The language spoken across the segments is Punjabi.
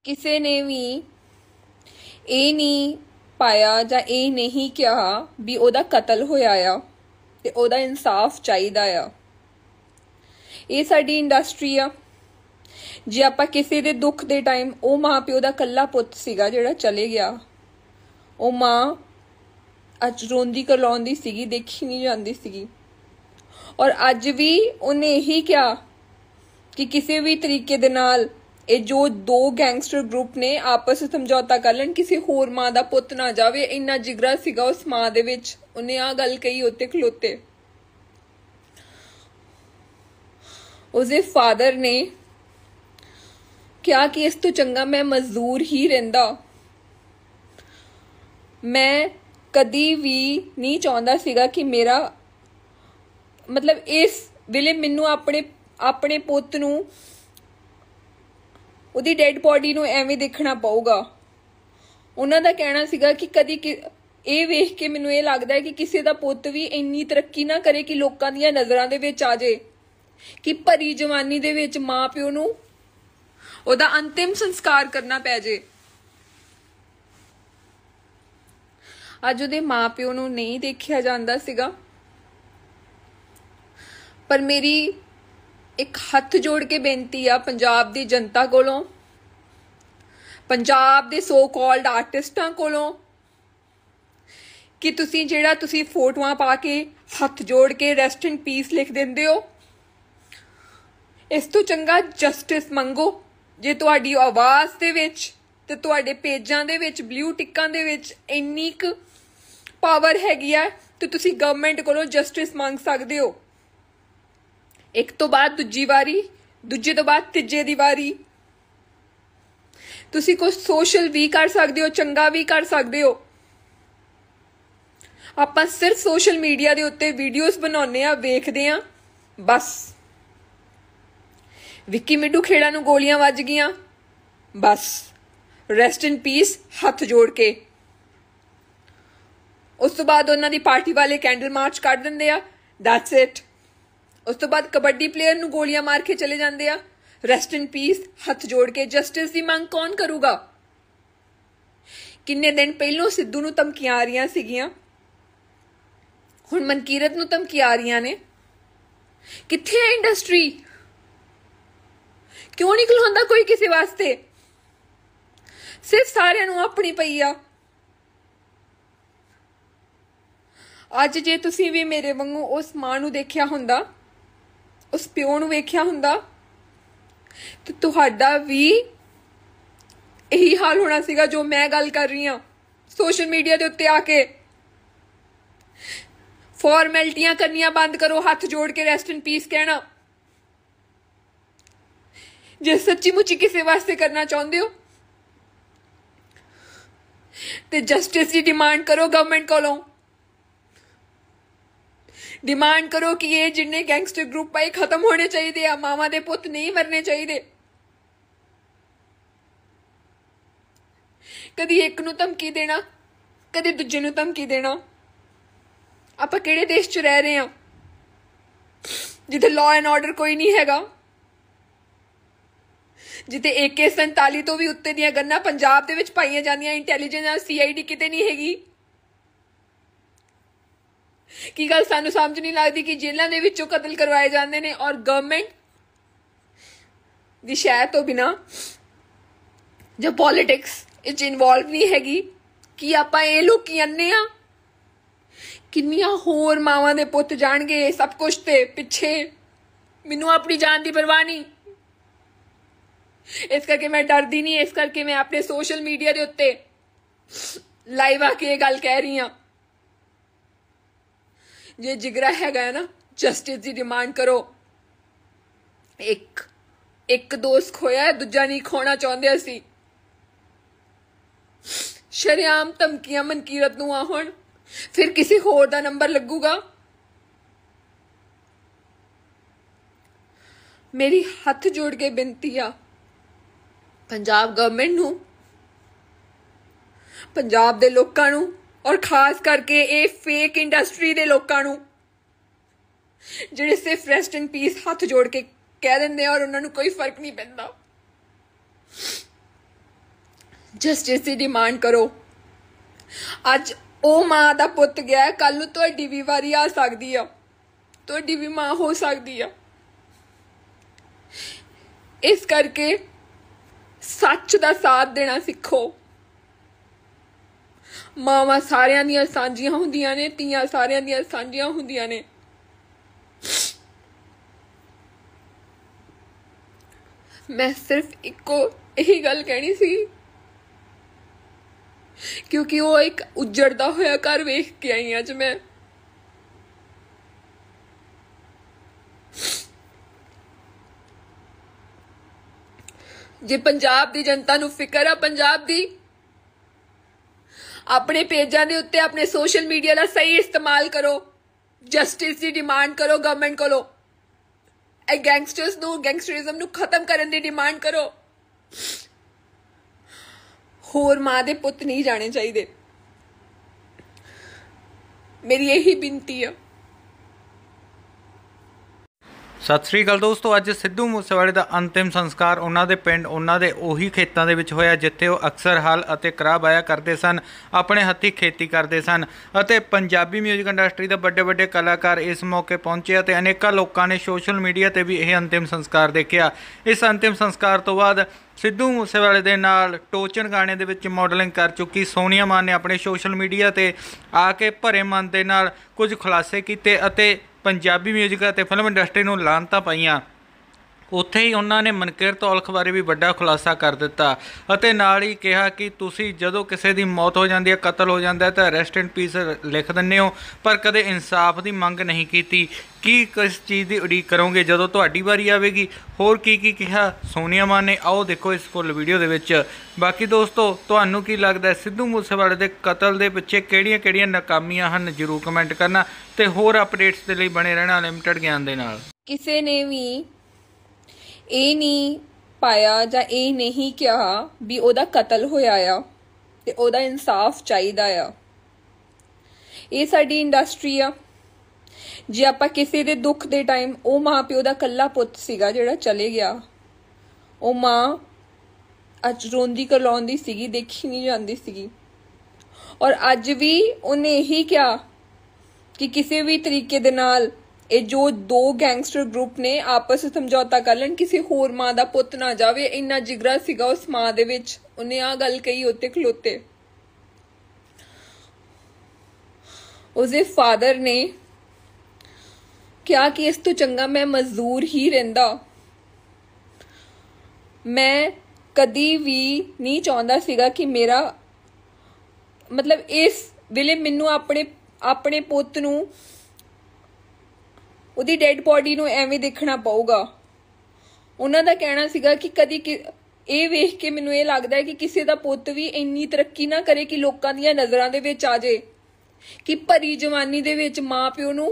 ਕਿਸੇ ਨੇ ਵੀ ਇਹ ਨਹੀਂ ਪਾਇਆ ਜਾਂ ਇਹ ਨਹੀਂ ਕਿਹਾ ਵੀ ਉਹਦਾ ਕਤਲ ਹੋਇਆ ਆ ਤੇ ਉਹਦਾ ਇਨਸਾਫ ਚਾਹੀਦਾ ਆ। ਇਹ ਸਾਡੀ ਇੰਡਸਟਰੀ ਆ। ਜੇ ਆਪਾਂ ਕਿਸੇ ਦੇ ਦੁੱਖ ਦੇ ਟਾਈਮ, ਉਹ ਮਾਂ ਪਿਓ ਦਾ ਕੱਲਾ ਪੁੱਤ ਸੀਗਾ ਜਿਹੜਾ ਚਲੇ ਗਿਆ, ਉਹ ਮਾਂ ਅੱਜ ਰੋਂਦੀ ਕਰਲਾਉਂਦੀ ਸੀਗੀ, ਦੇਖੀ ਨਹੀਂ ਜਾਂਦੀ ਸੀਗੀ। ਔਰ ਅੱਜ ਵੀ ਉਹਨੇ ਇਹੀ ਕਿਹਾ ਕਿ ਕਿਸੇ ਵੀ ਤਰੀਕੇ ਦੇ ਨਾਲ ਇਹ ਜੋ ਦੋ ਗੈਂਗਸਟਰ ਗਰੁੱਪ ਨੇ ਆਪਸ ਵਿੱਚ ਸਮਝੌਤਾ ਕਰ ਲੈਣ, ਕਿਸੇ ਹੋਰ ਮਾਂ ਦਾ ਪੁੱਤ ਨਾ ਜਾਵੇ। ਇੰਨਾ ਜਿਗਰਾ ਸੀਗਾ ਉਸ ਮਾਂ ਦੇ ਵਿੱਚ, ਉਹਨੇ ਆ ਗੱਲ ਕਹੀ ਉੱਤੇ ਖਲੋਤੇ। ਉਸਦੇ ਫਾਦਰ ਨੇ ਕਿਹਾ ਕਿ ਇਸ ਤੋਂ ਚੰਗਾ ਮੈਂ ਮਜ਼ਦੂਰ ਹੀ ਰਹਿੰਦਾ। ਮੈਂ ਕਦੀ ਵੀ ਨਹੀਂ ਚਾਹੁੰਦਾ ਸੀਗਾ ਕਿ ਮੇਰਾ ਮਤਲਬ ਇਸ ਵੇਲੇ ਮੈਨੂੰ ਆਪਣੇ ਪੁੱਤ ਨੂੰ, ਉਹਦੀ ਡੈਡ ਬੋਡੀ ਨੂੰ ਐਵੇਂ ਦੇਖਣਾ ਪਊਗਾ। ਉਹਨਾਂ ਦਾ ਕਹਿਣਾ ਸੀਗਾ ਕਿ ਕਦੀ ਇਹ ਵੇਖ ਕੇ ਮੈਨੂੰ ਇਹ ਲੱਗਦਾ ਹੈ ਕਿ ਕਿਸੇ ਦਾ ਪੁੱਤ ਵੀ ਇੰਨੀ ਤਰੱਕੀ ਨਾ ਕਰੇ ਕਿ ਲੋਕਾਂ ਦੀਆਂ ਨਜ਼ਰਾਂ ਦੇ ਵਿੱਚ ਆ ਜਾਏ, ਕਿ ਭਰੀ ਜਵਾਨੀ ਦੇ ਵਿੱਚ ਮਾਂ ਪਿਓ ਨੂੰ ਉਹਦਾ ਅੰਤਿਮ ਸੰਸਕਾਰ ਕਰਨਾ ਪੈ ਜੇ। ਅੱਜ ਉਹਦੇ ਮਾਂ ਪਿਓ ਨੂੰ ਨਹੀਂ ਦੇਖਿਆ ਜਾਂਦਾ ਸੀਗਾ। ਪਰ ਮੇਰੀ ਇੱਕ ਹੱਥ ਜੋੜ ਕੇ ਬੇਨਤੀ ਆ ਪੰਜਾਬ ਦੀ ਜਨਤਾ ਕੋਲੋਂ, ਪੰਜਾਬ ਦੇ ਸੋ ਕਾਲਡ ਆਰਟਿਸਟਾਂ ਕੋਲੋਂ, ਕਿ ਤੁਸੀਂ ਫੋਟੋਆਂ ਪਾ ਕੇ ਹੱਥ ਜੋੜ ਕੇ ਰੈਸਟ ਇਨ ਪੀਸ ਲਿਖ ਦਿੰਦੇ ਹੋ। ਇਸ ਤੋਂ ਚੰਗਾ ਜਸਟਿਸ ਮੰਗੋ। ਜੇ ਤੁਹਾਡੀ ਆਵਾਜ਼ ਦੇ ਵਿੱਚ ਤੇ ਤੁਹਾਡੇ ਪੇਜਾਂ ਦੇ ਵਿੱਚ, ਬਲੂ ਟਿੱਕਾਂ ਦੇ ਵਿੱਚ ਇੰਨੀ ਕੁ ਪਾਵਰ ਹੈਗੀ ਆ ਤੇ ਤੁਸੀਂ ਗਵਰਨਮੈਂਟ ਕੋਲੋਂ ਜਸਟਿਸ ਮੰਗ ਸਕਦੇ ਹੋ। ਇੱਕ ਤੋਂ ਬਾਅਦ ਦੂਜੀ ਵਾਰੀ, ਦੂਜੇ ਤੋਂ ਬਾਅਦ ਤੀਜੇ ਦੀ ਵਾਰੀ। ਤੁਸੀਂ ਕੁਝ ਸੋਸ਼ਲ ਵੀ ਕਰ ਸਕਦੇ ਹੋ, ਚੰਗਾ ਵੀ ਕਰ ਸਕਦੇ ਹੋ। ਆਪਾਂ ਸਿਰਫ ਸੋਸ਼ਲ ਮੀਡੀਆ ਦੇ ਉੱਤੇ ਵੀਡੀਓਜ਼ ਬਣਾਉਂਦੇ ਆ, ਵੇਖਦੇ ਆ ਬਸ। ਵਿੱਕੀ ਮਿੱਡੂ ਖੇੜਾ ਨੂੰ ਗੋਲੀਆਂ ਵੱਜ ਗਈਆਂ, ਬਸ ਰੈਸਟ ਇਨ ਪੀਸ ਹੱਥ ਜੋੜ ਕੇ। ਉਸ ਤੋਂ ਬਾਅਦ ਉਹਨਾਂ ਦੀ ਪਾਰਟੀ ਵਾਲੇ ਕੈਂਡਲ ਮਾਰਚ ਕੱਢ ਦਿੰਦੇ ਆ, ਦੈਟਸ ਇਟ। ਉਸ ਤੋਂ ਬਾਅਦ ਕਬੱਡੀ ਪਲੇਅਰ ਨੂੰ ਗੋਲੀਆਂ ਮਾਰ ਕੇ ਚਲੇ ਜਾਂਦੇ ਆ, ਰੈਸਟ ਇਨ ਪੀਸ ਹੱਥ ਜੋੜ ਕੇ। ਜਸਟਿਸ ਦੀ ਮੰਗ ਕੌਣ ਕਰੂਗਾ? ਕਿੰਨੇ ਦਿਨ ਪਹਿਲੋਂ ਸਿੱਧੂ ਨੂੰ ਧਮਕੀਆਂ ਆ ਰਹੀਆਂ ਸੀਗੀਆਂ, ਹੁਣ ਮਨਕੀਰਤ ਨੂੰ ਧਮਕੀਆਂ ਆ ਰਹੀਆਂ ਨੇ। ਕਿੱਥੇ ਹੈ ਇੰਡਸਟਰੀ? ਕਿਉਂ ਨਹੀਂ ਖਲੋਂਦਾ ਕੋਈ ਕਿਸੇ ਵਾਸਤੇ? ਸਿਰਫ ਸਾਰਿਆਂ ਨੂੰ ਆਪਣੀ ਪਈ ਆ। ਅੱਜ ਜੇ ਤੁਸੀਂ ਵੀ ਮੇਰੇ ਵਾਂਗੂ ਉਸ ਮਾਂ ਨੂੰ ਦੇਖਿਆ ਹੁੰਦਾ, ਉਸ ਪਿਓ ਨੂੰ ਵੇਖਿਆ ਹੁੰਦਾ, ਤੇ ਤੁਹਾਡਾ ਵੀ ਇਹੀ ਹਾਲ ਹੋਣਾ ਸੀਗਾ ਜੋ ਮੈਂ ਗੱਲ ਕਰ ਰਹੀ ਹਾਂ। ਸੋਸ਼ਲ ਮੀਡੀਆ ਦੇ ਉੱਤੇ ਆ ਕੇ ਫਾਰਮੈਲਿਟੀਆਂ ਕਰਨੀਆਂ ਬੰਦ ਕਰੋ, ਹੱਥ ਜੋੜ ਕੇ ਰੈਸਟ ਇਨ ਪੀਸ ਕਹਿਣਾ। ਜੇ ਸੱਚੀ ਮੁੱਚੀ ਕਿਸੇ ਵਾਸਤੇ ਕਰਨਾ ਚਾਹੁੰਦੇ ਹੋ ਤੇ ਜਸਟਿਸ ਦੀ ਡਿਮਾਂਡ ਕਰੋ ਗਵਰਨਮੈਂਟ ਕੋਲੋਂ। ਡਿਮਾਂਡ ਕਰੋ ਕਿ ਇਹ ਜਿੰਨੇ ਗੈਂਗਸਟਰ ਗਰੁੱਪ ਆਏ ਖਤਮ ਹੋਣੇ ਚਾਹੀਦੇ ਆ। ਮਾਵਾਂ ਦੇ ਪੁੱਤ ਨਹੀਂ ਮਰਨੇ ਚਾਹੀਦੇ। ਕਦੀ ਇੱਕ ਨੂੰ ਧਮਕੀ ਦੇਣਾ, ਕਦੀ ਦੂਜੇ ਨੂੰ ਧਮਕੀ ਦੇਣਾ। ਆਪਾਂ ਕਿਹੜੇ ਦੇਸ਼ 'ਚ ਰਹਿ ਰਹੇ ਹਾਂ ਜਿੱਥੇ ਲਾਅ ਐਂਡ ਆਰਡਰ ਕੋਈ ਨਹੀਂ ਹੈਗਾ, ਜਿੱਥੇ AK-47 ਤੋਂ ਵੀ ਉੱਤੇ ਦੀਆਂ ਗੰਨਾਂ ਪੰਜਾਬ ਦੇ ਵਿੱਚ ਪਾਈਆਂ ਜਾਂਦੀਆਂ। ਇੰਟੈਲੀਜੈਂਸ CID ਕਿਤੇ ਨਹੀਂ ਹੈਗੀ। ਕੀ ਗੱਲ ਸਾਨੂੰ ਸਮਝ ਨਹੀਂ ਲੱਗਦੀ ਕਿ ਜੇਲ੍ਹਾਂ ਦੇ ਵਿੱਚੋਂ ਕਤਲ ਕਰਵਾਏ ਜਾਂਦੇ ਨੇ ਔਰ ਗਵਰਨਮੈਂਟ ਦੀ ਸ਼ਹਿ ਤੋਂ ਬਿਨਾਂ ਜਾਂ ਪੋਲਿਟਿਕਸ ਵਿੱਚ ਇਨਵੋਲਵ ਨਹੀਂ ਹੈਗੀ? ਕੀ ਆਪਾਂ ਇਹ ਲੋਕੀ ਅੰਨੇ ਆ? ਕਿੰਨੀਆਂ ਹੋਰ ਮਾਵਾਂ ਦੇ ਪੁੱਤ ਜਾਣਗੇ ਸਭ ਕੁਛ ਤੇ ਪਿੱਛੇ। ਮੈਨੂੰ ਆਪਣੀ ਜਾਨ ਦੀ ਪਰਵਾਹ ਨਹੀਂ, ਇਸ ਕਰਕੇ ਮੈਂ ਡਰਦੀ ਨਹੀਂ। ਇਸ ਕਰਕੇ ਮੈਂ ਆਪਣੇ ਸੋਸ਼ਲ ਮੀਡੀਆ ਦੇ ਉੱਤੇ ਲਾਈਵ ਆ ਕੇ ਇਹ ਗੱਲ ਕਹਿ ਰਹੀ ਹਾਂ। ਜੇ ਜਿਗਰਾ ਹੈਗਾ ਨਾ, ਜਸਟਿਸ ਦੀ ਡਿਮਾਂਡ ਕਰੋ। ਇੱਕ ਦੋਸਤ ਖੋਇਆ, ਦੂਜਾ ਨਹੀਂ ਖੋਣਾ ਚਾਹੁੰਦੇ ਅਸੀਂ। ਸ਼ਰੇਆਮ ਧਮਕੀਆਂ ਮਨਕੀਰਤ ਨੂੰ ਆ ਹੁਣ, ਫਿਰ ਕਿਸੇ ਹੋਰ ਦਾ ਨੰਬਰ ਲੱਗੂਗਾ। ਮੇਰੀ ਹੱਥ ਜੋੜ ਕੇ ਬੇਨਤੀ ਆ ਪੰਜਾਬ ਗਵਰਨਮੈਂਟ ਨੂੰ, ਪੰਜਾਬ ਦੇ ਲੋਕਾਂ ਨੂੰ, ਔਰ ਖਾਸ ਕਰਕੇ ਇਹ ਫੇਕ ਇੰਡਸਟਰੀ ਦੇ ਲੋਕਾਂ ਨੂੰ ਜਿਹੜੇ ਸਿਰਫ ਰੈਸਟ ਇਨ ਪੀਸ ਹੱਥ ਜੋੜ ਕੇ ਕਹਿ ਦਿੰਦੇ ਆ ਔਰ ਉਹਨਾਂ ਨੂੰ ਕੋਈ ਫਰਕ ਨਹੀਂ ਪੈਂਦਾ। जस्टिस की डिमांड करो। अज ओ मां दा पुत गया, कल नूं तुहाडी भी वारी आ सकदी आ, तुहाडी भी मां हो सकदी आ। इस करके सच दा साथ देना सीखो। मावां सारियां दियां सांझियां हुंदियां ने, धीआं सारियां दियां सांझियां हुंदियां ने। मैं सिर्फ इको यही गल कहनी सी, क्योंकि वो एक उजड़दा होया घर वेख के आई अज मैं। जे पंजाब दी जनता नूं फिकर आ पंजाब दी, अपने पेजां दे उत्ते अपने सोशल मीडिया दा सही इस्तेमाल करो, जस्टिस की डिमांड करो गवर्नमेंट कोलों। गैंगस्टर्स नूं, गैंगस्टरिज्म नूं खत्म करने की डिमांड करो। होर मां दे पुत नहीं जाने चाहिए, मेरी यही बिनती है। सत श्री अकाल दोस्तों, अज सिद्धू मूसेवाले का अंतिम संस्कार उन्होंने पिंड उन्होंने उही खेतों के विच होया जिथे वो अक्सर हल और करा बाया करते सन, अपने हत्थी खेती करते सन। पंजाबी म्यूजिक इंडस्ट्री के बड़े बड़े कलाकार इस मौके पहुंचे और अनेकों लोगों ने सोशल मीडिया पर भी यह अंतिम संस्कार देखा। इस अंतिम संस्कार तो बाद सिद्धू मूसेवाले दे नाल टोचन गाने दे विच मॉडलिंग कर चुकी सोनिया मान ने अपने सोशल मीडिया ते आके भरे मन दे नाल कुछ खुलासे किए अते पंजाबी म्यूजिक और फिल्म इंडस्ट्री नूं लानतां पाईआं। उत्थे ही उन्होंने मनकीरत औलख बारे भी बड़ा खुलासा कर दिता और नाल ही कहा कि तुसी जदों किसी की मौत हो जाती है, कतल हो जाता है तो रेस्ट इन पीस लिख दिंदे हो, पर कदे इंसाफ की मंग नहीं की। किस चीज़ की उड़ीक करोगे जदों तुहाडी वारी आवेगी। होर की कहा सोनिया मान ने, आओ देखो इस फुल वीडियो दे विच। बाकी दोस्तों तुहानूं की लगदा है सिद्धू मूसेवाले दे कतल दे पिछे किहड़ियां-किहड़ियां नाकामियां हन, जरूर कमेंट करना ते होर अपडेट्स दे लई बने रहना लिमिटेड ज्ञान दे नाल। किसी ने भी ਇਹ नहीं पाया ਜਾਂ ਇਹ नहीं कहा भी ਉਹਦਾ ਕਤਲ ਹੋਇਆ ਆ ਤੇ ਉਹਦਾ ਇਨਸਾਫ ਚਾਹੀਦਾ ਆ। ਇਹ ਸਾਡੀ ਇੰਡਸਟਰੀ ਆ। ਜੇ ਆਪਾਂ ਕਿਸੇ ਦੇ ਦੁੱਖ ਦੇ ਟਾਈਮ, ਉਹ ਮਾਂ ਪਿਓ ਦਾ ਕੱਲਾ ਪੁੱਤ ਸੀਗਾ ਜਿਹੜਾ ਚਲੇ ਗਿਆ, ਉਹ ਮਾਂ ਅੱਜ ਰੋਂਦੀ ਕਰਲਾਉਂਦੀ ਸੀਗੀ, ਦੇਖੀ ਨਹੀਂ ਜਾਂਦੀ ਸੀਗੀ। ਔਰ ਅੱਜ ਵੀ ਉਹਨੇ ਇਹੀ ਕਿਹਾ ਕਿ ਕਿਸੇ ਵੀ ਤਰੀਕੇ ਦੇ ਨਾਲ ये जो दो गैंगस्टर ग्रुप ने आपस में समझौता कर लेन, किसी होर मां दा पुत ना जावे। इन्ना जिगरा सीगा उस मां दे विच, उन्हें आ गल कही उत्ते खलोते। उसदे फादर ने क्या कि इस तो चंगा मैं मजदूर ही रहिंदा। मैं कदी भी नहीं चाहता सीगा कि मेरा मतलब इस वेले मैनू अपने पुत नूं ਉਹਦੀ ਡੈਡ ਬੋਡੀ ਨੂੰ ਐਵੇਂ ਦੇਖਣਾ ਪਊਗਾ। ਉਹਨਾਂ ਦਾ ਕਹਿਣਾ ਸੀਗਾ ਕਿ ਕਦੀ ਇਹ ਵੇਖ ਕੇ ਮੈਨੂੰ ਇਹ ਲੱਗਦਾ ਹੈ ਕਿ ਕਿਸੇ ਦਾ ਪੁੱਤ ਵੀ ਇੰਨੀ ਤਰੱਕੀ ਨਾ ਕਰੇ ਕਿ ਲੋਕਾਂ ਦੀਆਂ ਨਜ਼ਰਾਂ ਦੇ ਵਿੱਚ ਆ ਜਾਏ, ਕਿ ਭਰੀ ਜਵਾਨੀ ਦੇ ਵਿੱਚ ਮਾਂ ਪਿਓ ਨੂੰ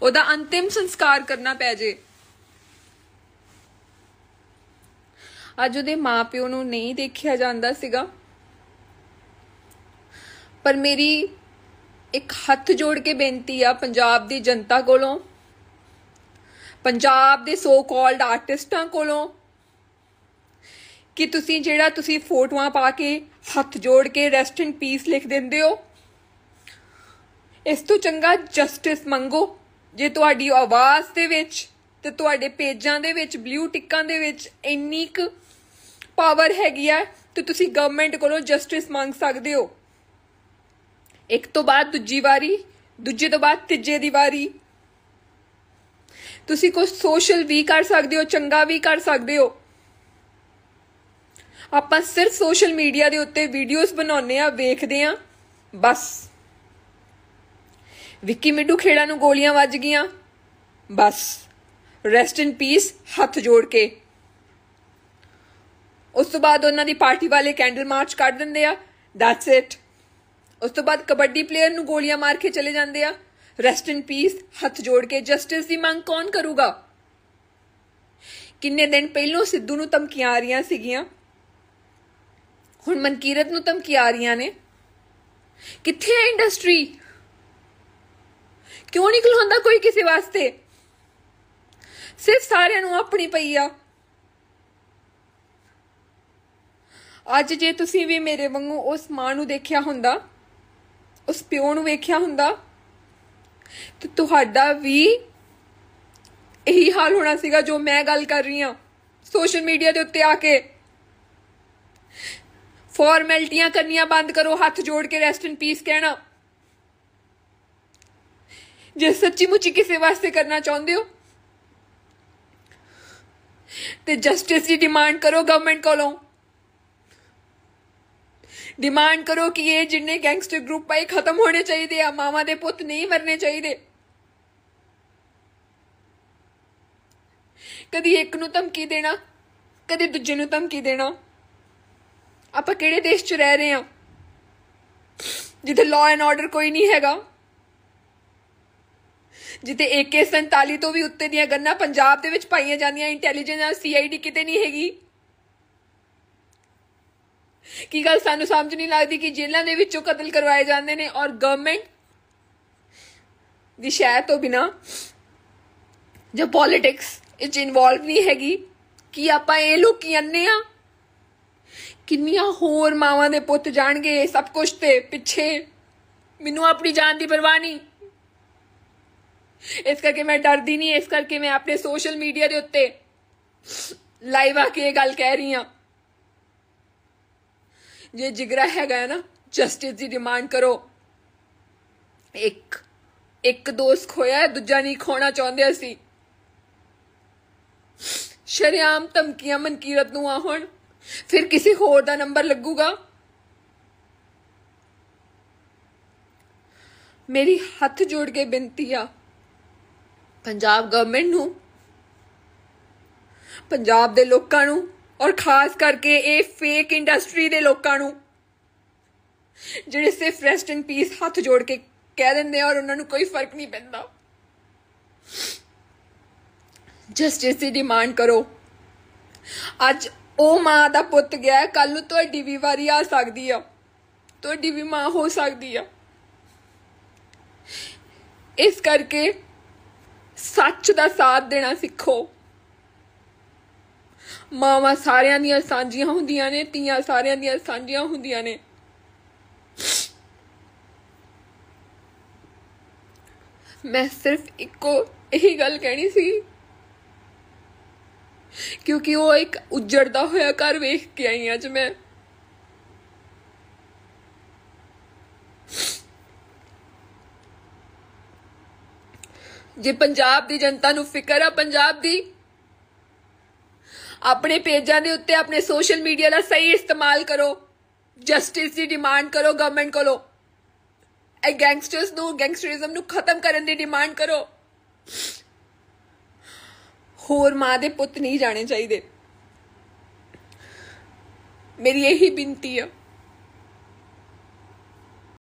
ਉਹਦਾ ਅੰਤਿਮ ਸੰਸਕਾਰ ਕਰਨਾ ਪੈ ਜੇ। ਅੱਜ ਉਹਦੇ ਮਾਂ ਪਿਓ ਨੂੰ ਨਹੀਂ ਦੇਖਿਆ ਜਾਂਦਾ ਸੀਗਾ। ਪਰ ਮੇਰੀ एक हथ जोड़ के बेनती आ पंजाब दी जनता कोलों, पंजाब दे सो कॉल्ड आर्टिस्टां कोलों, कि तुसी जेड़ा तुसी फोटोआं पा के हथ जोड़ के रेस्ट इन पीस लिख दिंदे हो, इस तो चंगा जस्टिस मंगो। जे तुहाडी आवाज़ दे विच ते तुहाडे पेजां दे विच ब्लू टिक्कां दे विच इन्नी क पावर हैगी आ ते तुसी गवर्नमेंट कोलों जस्टिस मंग सकदे हो। एक तो बाद दूजी वारी, दूजे तो बाद तीजे दी वारी। तुसी कुछ सोशल भी कर सकते हो, चंगा भी कर सकते हो। आपां सिर्फ सोशल मीडिया दे उत्ते वीडियोस बनाउने आ, वेखदे आ बस। विक्की मिड्डू खेड़ा नूं गोलियां वज गईयां, बस रेस्ट इन पीस हथ जोड़ के। उस तो बाद उन्हां दी पार्टी वाले कैंडल मार्च कर दिंदे आ, दैट्स इट। उस तो बाद कबड्डी प्लेयर नूं गोलियां मार के चले जाते हैं, रेस्ट इन पीस हथ जोड़ के। जस्टिस की मांग कौन करूगा? किन्ने दिन पहलों सिद्धू नूं धमकियां आ रही सीगियां, हुण मनकीरत नूं धमकियां आ रही ने। कित्थे है इंडस्ट्री? क्यों नहीं खलोंदा कोई किसी वास्ते? सिर्फ सारियां नूं अपनी पई आ। ਅੱਜ ਜੇ ਤੁਸੀਂ ਵੀ ਮੇਰੇ ਵਾਂਗੂ ਉਸ ਮਾਂ ਨੂੰ ਦੇਖਿਆ ਹੁੰਦਾ, ਉਸ ਪਿਓ ਨੂੰ ਵੇਖਿਆ ਹੁੰਦਾ, ਤੇ ਤੁਹਾਡਾ ਵੀ ਇਹੀ ਹਾਲ ਹੋਣਾ ਸੀਗਾ ਜੋ ਮੈਂ ਗੱਲ ਕਰ ਰਹੀ ਹਾਂ। ਸੋਸ਼ਲ ਮੀਡੀਆ ਦੇ ਉੱਤੇ ਆ ਕੇ ਫਾਰਮੈਲਿਟੀਆਂ ਕਰਨੀਆਂ ਬੰਦ ਕਰੋ, ਹੱਥ ਜੋੜ ਕੇ ਰੈਸਟ ਇਨ ਪੀਸ ਕਹਿਣਾ। ਜੇ ਸੱਚੀ ਮੁੱਚੀ ਕਿਸੇ ਵਾਸਤੇ ਕਰਨਾ ਚਾਹੁੰਦੇ ਹੋ ਤੇ ਜਸਟਿਸ ਦੀ ਡਿਮਾਂਡ ਕਰੋ ਗਵਰਨਮੈਂਟ ਕੋਲੋਂ। ਡਿਮਾਂਡ ਕਰੋ ਕਿ ਇਹ ਜਿੰਨੇ ਗੈਂਗਸਟਰ ਗਰੁੱਪ ਆ ਇਹ ਖਤਮ ਹੋਣੇ ਚਾਹੀਦੇ ਆ। ਮਾਵਾਂ ਦੇ ਪੁੱਤ ਨਹੀਂ ਮਰਨੇ ਚਾਹੀਦੇ। ਕਦੀ ਇੱਕ ਨੂੰ ਧਮਕੀ ਦੇਣਾ, ਕਦੇ ਦੂਜੇ ਨੂੰ ਧਮਕੀ ਦੇਣਾ। ਆਪਾਂ ਕਿਹੜੇ ਦੇਸ਼ 'ਚ ਰਹਿ ਰਹੇ ਹਾਂ ਜਿੱਥੇ ਲਾਅ ਐਂਡ ਆਰਡਰ ਕੋਈ ਨਹੀਂ ਹੈਗਾ, ਜਿੱਥੇ AK-47 ਤੋਂ ਵੀ ਉੱਤੇ ਦੀਆਂ ਗੰਨਾਂ ਪੰਜਾਬ ਦੇ ਵਿੱਚ ਪਾਈਆਂ ਜਾਂਦੀਆਂ, ਇੰਟੈਲੀਜੈਂਸ CID ਕਿਤੇ ਨਹੀਂ ਹੈਗੀ। ਕੀ ਗੱਲ ਸਾਨੂੰ ਸਮਝ ਨਹੀਂ ਲੱਗਦੀ ਕਿ ਜੇਲ੍ਹਾਂ ਦੇ ਵਿੱਚੋਂ ਕਤਲ ਕਰਵਾਏ ਜਾਂਦੇ ਨੇ ਔਰ ਗਵਰਨਮੈਂਟ ਦੀ ਸ਼ਹਿ ਤੋਂ ਬਿਨਾਂ ਜੋ ਪੋਲਿਟਿਕਸ ਇਹ ਇਨਵੋਲਵ ਨਹੀਂ ਹੈਗੀ। ਕਿ ਆਪਾਂ ਇਹ ਲੋਕੀ ਅੰਨੇ ਆ? ਕਿੰਨੀਆਂ ਹੋਰ ਮਾਵਾਂ ਦੇ ਪੁੱਤ ਜਾਣਗੇ ਸਭ ਕੁਛ ਤੇ ਪਿੱਛੇ। ਮੈਨੂੰ ਆਪਣੀ ਜਾਨ ਦੀ ਪਰਵਾਹ ਨਹੀਂ, ਇਸ ਕਰਕੇ ਮੈਂ ਡਰਦੀ ਨਹੀਂ। ਇਸ ਕਰਕੇ ਮੈਂ ਆਪਣੇ ਸੋਸ਼ਲ ਮੀਡੀਆ ਦੇ ਉੱਤੇ ਲਾਈਵ ਆ ਕੇ ਇਹ ਗੱਲ ਕਹਿ ਰਹੀ ਹਾਂ। ਜੇ ਜਿਗਰਾ ਹੈਗਾ ਨਾ ਜਸਟਿਸ ਦੀ ਡਿਮਾਂਡ ਕਰੋ। ਇੱਕ ਦੋਸਤ ਖੋਇਆ, ਦੂਜਾ ਨਹੀਂ ਖੋਣਾ ਚਾਹੁੰਦੇ ਅਸੀਂ। ਸ਼ਰੇਆਮ ਧਮਕੀਆਂ ਮਨਕੀਰਤ ਨੂੰ ਆ ਹੁਣ, ਫਿਰ ਕਿਸੇ ਹੋਰ ਦਾ ਨੰਬਰ ਲੱਗੂਗਾ। ਮੇਰੀ ਹੱਥ ਜੋੜ ਕੇ ਬੇਨਤੀ ਆ ਪੰਜਾਬ ਗਵਰਨਮੈਂਟ ਨੂੰ, ਪੰਜਾਬ ਦੇ ਲੋਕਾਂ ਨੂੰ, ਔਰ ਖਾਸ ਕਰਕੇ ਇਹ ਫੇਕ ਇੰਡਸਟਰੀ ਦੇ ਲੋਕਾਂ ਨੂੰ ਜਿਹੜੇ ਸਿਰਫ ਰੈਸਟ ਇਨ ਪੀਸ ਹੱਥ ਜੋੜ ਕੇ ਕਹਿ ਦਿੰਦੇ ਆ ਔਰ ਉਹਨਾਂ ਨੂੰ ਕੋਈ ਫਰਕ ਨਹੀਂ ਪੈਂਦਾ। ਜਸਟਿਸ ਦੀ ਡਿਮਾਂਡ ਕਰੋ। ਅੱਜ ਉਹ ਮਾਂ ਦਾ ਪੁੱਤ ਗਿਆ, ਕੱਲ ਨੂੰ ਤੁਹਾਡੀ ਵੀ ਵਾਰੀ ਆ ਸਕਦੀ ਆ, ਤੁਹਾਡੀ ਵੀ ਮਾਂ ਹੋ ਸਕਦੀ ਆ। ਇਸ ਕਰਕੇ ਸੱਚ ਦਾ ਸਾਥ ਦੇਣਾ ਸਿੱਖੋ। ਮਾਵਾਂ ਸਾਰਿਆਂ ਦੀਆਂ ਸਾਂਝੀਆਂ ਹੁੰਦੀਆਂ ਨੇ, ਧੀਆਂ ਸਾਰਿਆਂ ਦੀਆਂ ਸਾਂਝੀਆਂ ਹੁੰਦੀਆਂ ਨੇ। ਮੈਂ ਸਿਰਫ ਇੱਕੋ ਇਹੀ ਗੱਲ ਕਹਿਣੀ ਸੀ ਕਿਉਂਕਿ ਉਹ ਇੱਕ ਉੱਜੜਦਾ ਹੋਇਆ ਘਰ ਵੇਖ ਕੇ ਆਈ ਅੱਜ ਮੈਂ। ਜੇ ਪੰਜਾਬ ਦੀ ਜਨਤਾ ਨੂੰ ਫਿਕਰ ਆ ਪੰਜਾਬ ਦੀ, ਆਪਣੇ ਪੇਜਾਂ ਦੇ ਉੱਤੇ ਆਪਣੇ ਸੋਸ਼ਲ ਮੀਡੀਆ ਦਾ ਸਹੀ ਇਸਤੇਮਾਲ ਕਰੋ। ਜਸਟਿਸ ਦੀ ਡਿਮਾਂਡ ਕਰੋ ਗਵਰਨਮੈਂਟ ਕੋਲੋਂ। ਇਹ ਗੈਂਗਸਟਰਸ ਨੂੰ, ਗੈਂਗਸਟਰਿਜ਼ਮ ਨੂੰ ਖਤਮ ਕਰਨ ਦੀ ਡਿਮਾਂਡ ਕਰੋ। ਹੋਰ ਮਾਂ ਦੇ ਪੁੱਤ ਨਹੀਂ ਜਾਣੇ ਚਾਹੀਦੇ। ਮੇਰੀ ਇਹੀ ਬੇਨਤੀ ਆ।